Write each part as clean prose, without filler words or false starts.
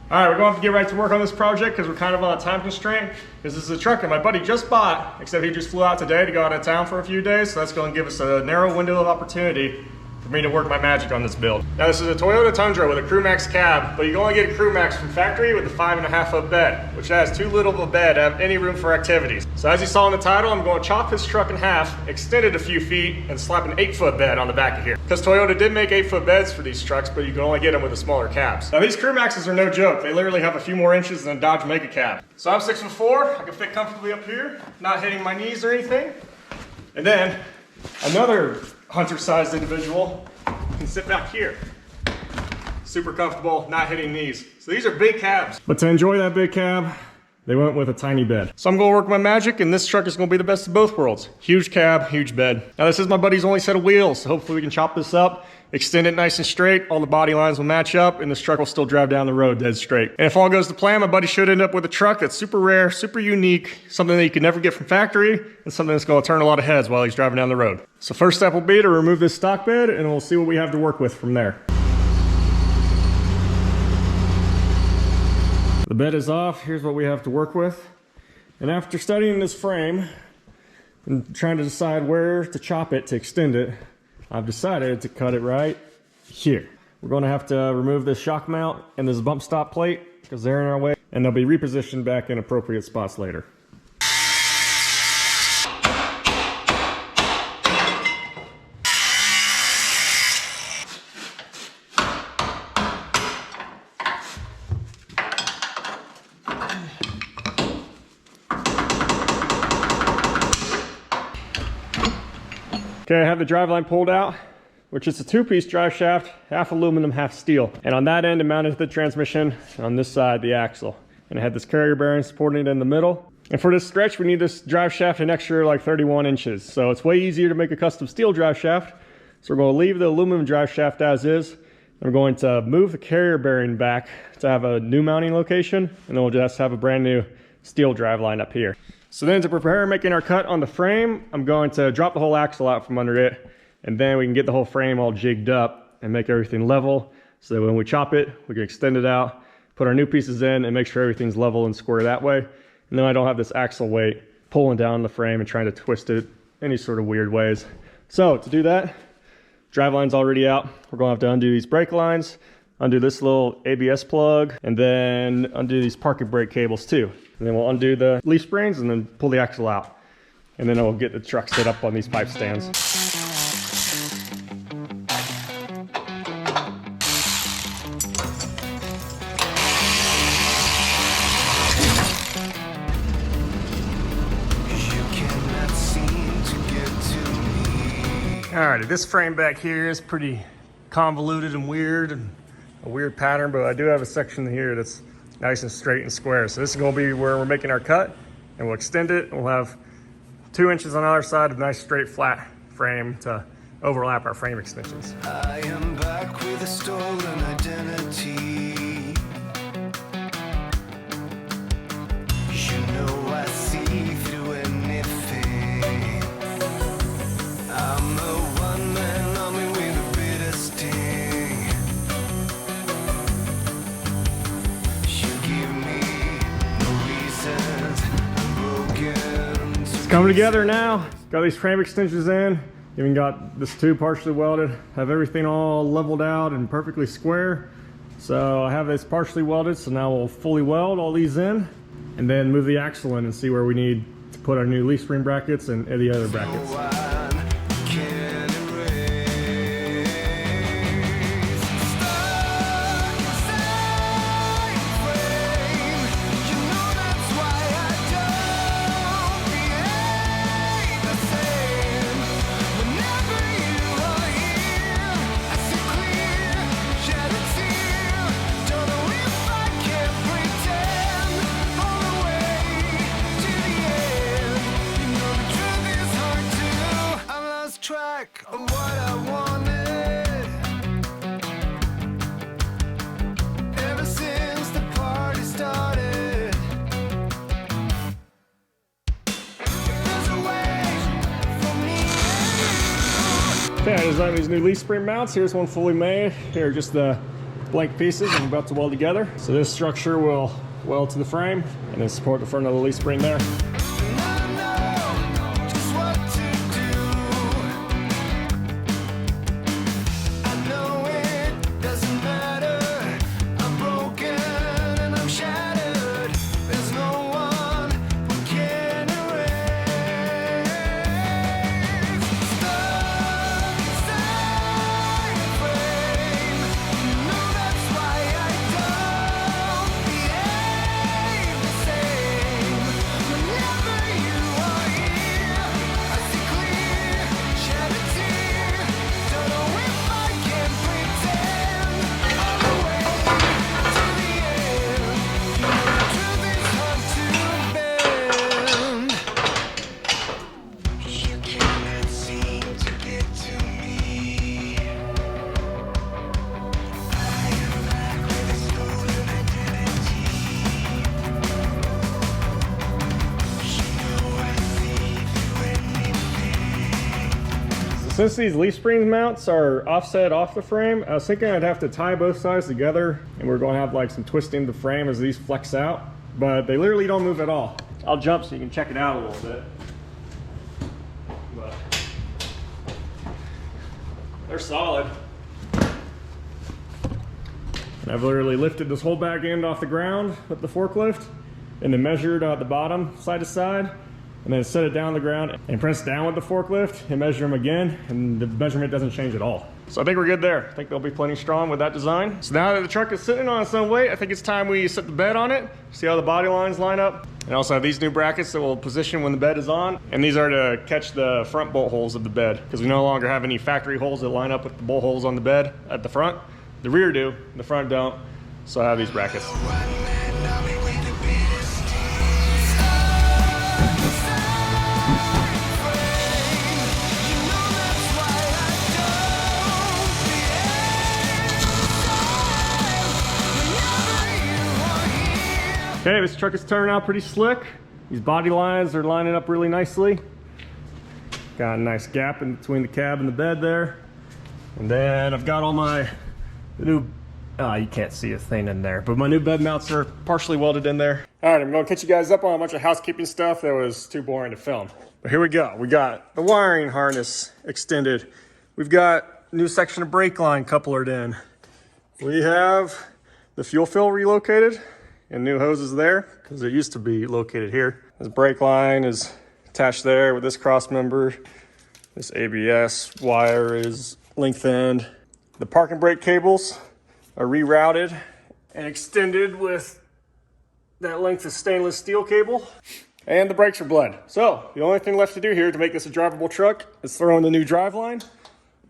All right, we're going to have to get right to work on this project because we're kind of on a time constraint. This is a truck that my buddy just bought, except he just flew out today to go out of town for a few days, so that's going to give us a narrow window of opportunity for me to work my magic on this build. Now this is a Toyota Tundra with a Crewmax cab, but you can only get a Crewmax from factory with a 5.5 foot bed, which has too little of a bed to have any room for activities. So as you saw in the title, I'm going to chop this truck in half, extend it a few feet, and slap an 8 foot bed on the back of here. Because Toyota did make 8 foot beds for these trucks, but you can only get them with the smaller cabs. Now these Crewmaxes are no joke. They literally have a few more inches than a Dodge Mega cab. So I'm 6'4", I can fit comfortably up here, not hitting my knees or anything. And then another hunter-sized individual can sit back here. Super comfortable, not hitting knees. So these are big cabs. But to enjoy that big cab, they went with a tiny bed. So I'm gonna work my magic, and this truck is gonna be the best of both worlds. Huge cab, huge bed. Now this is my buddy's only set of wheels, so hopefully we can chop this up, extend it nice and straight, all the body lines will match up, and this truck will still drive down the road dead straight. And if all goes to plan, my buddy should end up with a truck that's super rare, super unique, something that you can never get from factory, and something that's gonna turn a lot of heads while he's driving down the road. So first step will be to remove this stock bed, and we'll see what we have to work with from there. The bed is off, here's what we have to work with. And after studying this frame and trying to decide where to chop it to extend it, I've decided to cut it right here. We're going to have to remove this shock mount and this bump stop plate because they're in our way, and they'll be repositioned back in appropriate spots later. Okay, I have the driveline pulled out, which is a two-piece drive shaft, half aluminum, half steel. And on that end, it mounted to the transmission, and on this side, the axle. And it had this carrier bearing supporting it in the middle. And for this stretch, we need this drive shaft an extra like 31 inches. So it's way easier to make a custom steel drive shaft. So we're going to leave the aluminum drive shaft as is. And we're going to move the carrier bearing back to have a new mounting location, and then we'll just have a brand new steel drive line up here. So then to prepare making our cut on the frame, I'm going to drop the whole axle out from under it, and then we can get the whole frame all jigged up and make everything level, so that when we chop it, we can extend it out, put our new pieces in, and make sure everything's level and square that way. And then I don't have this axle weight pulling down the frame and trying to twist it any sort of weird ways. So to do that, driveline's already out. We're going to have to undo these brake lines, undo this little ABS plug, and then undo these parking brake cables too. And then we'll undo the leaf springs and then pull the axle out. And then we'll get the truck set up on these pipe stands. Alrighty, this frame back here is pretty convoluted and weird, and a weird pattern, but I do have a section here that's nice and straight and square. So this is going to be where we're making our cut, and we'll extend it. We'll have 2 inches on either side of a nice straight flat frame to overlap our frame extensions. I am back with a stolen identity. You know I see through anything. I'm a one-man army with a bitter sting. It's coming together now. Got these frame extensions in. Even got this tube partially welded. Have everything all leveled out and perfectly square. So I have this partially welded, so now we'll fully weld all these in and then move the axle in and see where we need to put our new leaf spring brackets and the other brackets. Of what I wanted ever since the party started. There's a way for me. Okay, I designed these new leaf spring mounts. Here's one fully made. Here are just the blank pieces I'm about to weld together. So this structure will weld to the frame and then support the front of the leaf spring there. Since these leaf spring mounts are offset off the frame, I was thinking I'd have to tie both sides together and we're going to have like some twisting of the frame as these flex out, but they literally don't move at all. I'll jump so you can check it out a little bit. But they're solid. And I've literally lifted this whole back end off the ground with the forklift and then measured the bottom side to side, and then set it down on the ground and press down with the forklift and measure them again, and the measurement doesn't change at all. So I think we're good there. I think they'll be plenty strong with that design. So now that the truck is sitting on its own weight, I think it's time we set the bed on it, see how the body lines line up. And also have these new brackets that will position when the bed is on. And these are to catch the front bolt holes of the bed, because we no longer have any factory holes that line up with the bolt holes on the bed at the front. The rear do, the front don't. So I have these brackets. Okay, this truck is turning out pretty slick. These body lines are lining up really nicely. Got a nice gap in between the cab and the bed there. And then I've got all my new, you can't see a thing in there, but my new bed mounts are partially welded in there. All right, I'm gonna catch you guys up on a bunch of housekeeping stuff that was too boring to film. But here we go. We got the wiring harness extended. We've got new section of brake line couplered in. We have the fuel fill relocated and new hoses there, because it used to be located here. This brake line is attached there with this cross member. This ABS wire is lengthened. The parking brake cables are rerouted and extended with that length of stainless steel cable. And the brakes are bled. So the only thing left to do here to make this a drivable truck is throw in the new driveline,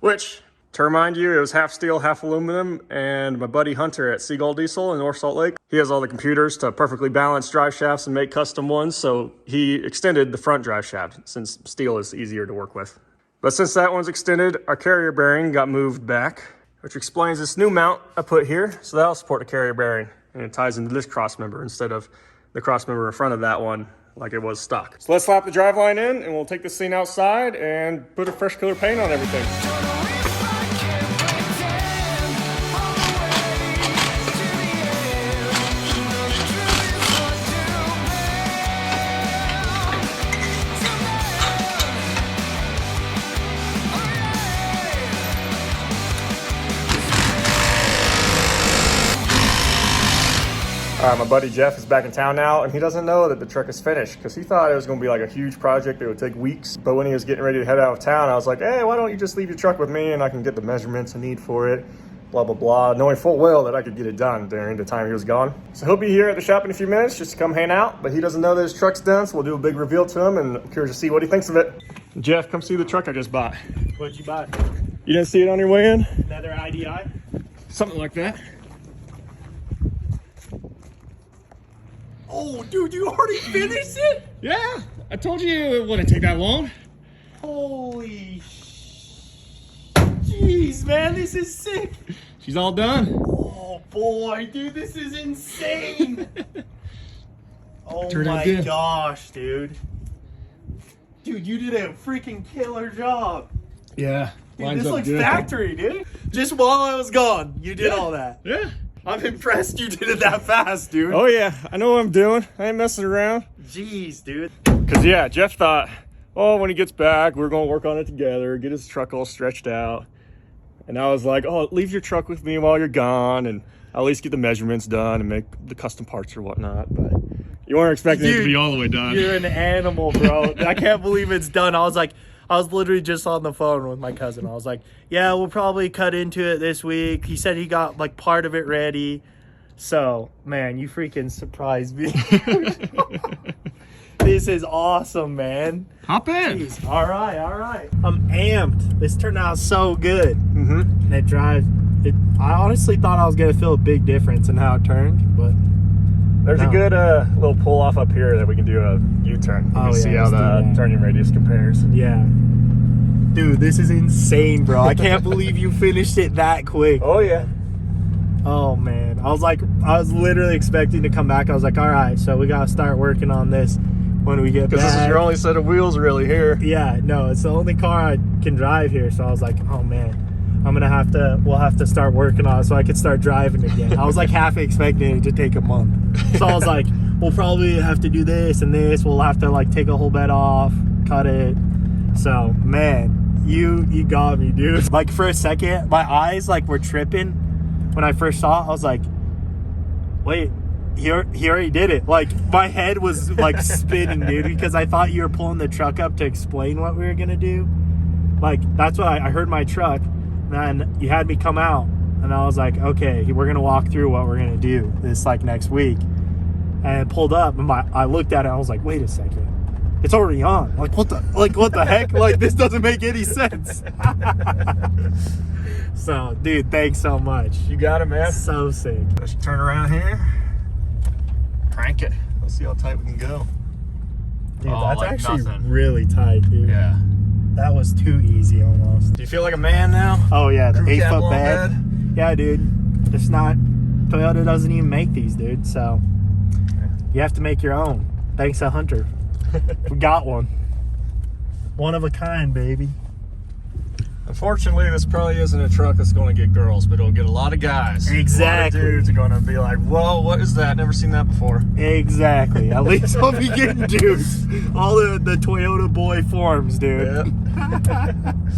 which, to remind you, it was half steel, half aluminum, and my buddy Hunter at Seagull Diesel in North Salt Lake, he has all the computers to perfectly balance drive shafts and make custom ones, so he extended the front drive shaft since steel is easier to work with. But since that one's extended, our carrier bearing got moved back, which explains this new mount I put here, so that'll support the carrier bearing, and it ties into this cross member instead of the cross member in front of that one like it was stock. So let's slap the driveline in, and we'll take this thing outside and put a fresh coat of paint on everything. My buddy Jeff is back in town now, and he doesn't know that the truck is finished because he thought it was going to be like a huge project that would take weeks. But when he was getting ready to head out of town, I was like, hey, why don't you just leave your truck with me and I can get the measurements I need for it, blah, blah, blah, knowing full well that I could get it done during the time he was gone. So he'll be here at the shop in a few minutes just to come hang out, but he doesn't know that his truck's done, so we'll do a big reveal to him, and I'm curious to see what he thinks of it. Jeff, come see the truck I just bought. What'd you buy? You didn't see it on your way in? Another IDI? Something like that. Oh, dude, you already finished it? Yeah, I told you it wouldn't take that long. Holy jeez, man, this is sick. She's all done. Oh boy, dude, this is insane. Oh Turned out my good. gosh, dude. Dude, you did a freaking killer job. Yeah, Dude, Lines this up looks good. factory, dude. Just while I was gone, you did Yeah. all that. Yeah. I'm impressed you did it that fast, dude. Oh yeah, I know what I'm doing. I ain't messing around. Jeez, dude. Cause yeah, Jeff thought, oh, when he gets back, we're gonna work on it together, get his truck all stretched out. And I was like, oh, leave your truck with me while you're gone, and I'll at least get the measurements done and make the custom parts or whatnot. But you weren't expecting it to Dude, be all the way done. You're an animal, bro. I can't believe it's done. I was literally just on the phone with my cousin. I was like, yeah, we'll probably cut into it this week. He said he got like part of it ready. So, man, you freaking surprised me. This is awesome, man. Hop in. Jeez. All right. I'm amped. This turned out so good. Mm-hmm. And it drives. I honestly thought I was going to feel a big difference in how it turned, but There's No. a good little pull off up here that we can do a U-turn. You Oh, can see yeah, how let's do the that. turning radius compares. yeah. Dude, this is insane, bro. I can't believe you finished it that quick. Oh yeah. Oh man, I was literally expecting to come back. I was like, all right, so we gotta start working on this when we get back. Because this is your only set of wheels really here. Yeah, no, it's the only car I can drive here. So I was like, oh man, we'll have to start working on it so I could start driving again. I was like half expecting it to take a month. So I was like, we'll probably have to do this and this. We'll have to like take a whole bed off, cut it. So man, you got me, dude. Like for a second, my eyes like were tripping. When I first saw it, I was like, wait, he already did it. Like, my head was, like, spinning, dude, because I thought you were pulling the truck up to explain what we were going to do. Like, that's what I heard my truck, and then you had me come out, and I was like, okay, we're going to walk through what we're going to do this, like, next week. And it pulled up, and I looked at it, and I was like, wait a second. It's already on. Like, what the heck? Like, this doesn't make any sense. So, dude, thanks so much. You got it, man. So sick. Let's turn around here. Crank it. Let's see how tight we can go. Dude, Oh, that's like actually nothing. really tight, dude. Yeah. That was too easy almost. Do you feel like a man now? Oh, yeah, the Crew cab 8-foot on bed. Yeah, dude. It's not... Toyota doesn't even make these, dude, so... You have to make your own. Thanks to Hunter. We got one. One of a kind, baby. Unfortunately, this probably isn't a truck that's going to get girls, but it'll get a lot of guys. Exactly. A lot of dudes are going to be like, whoa, what is that? Never seen that before. Exactly. At least I'll be getting dudes. All the Toyota boy forms, dude. Yeah.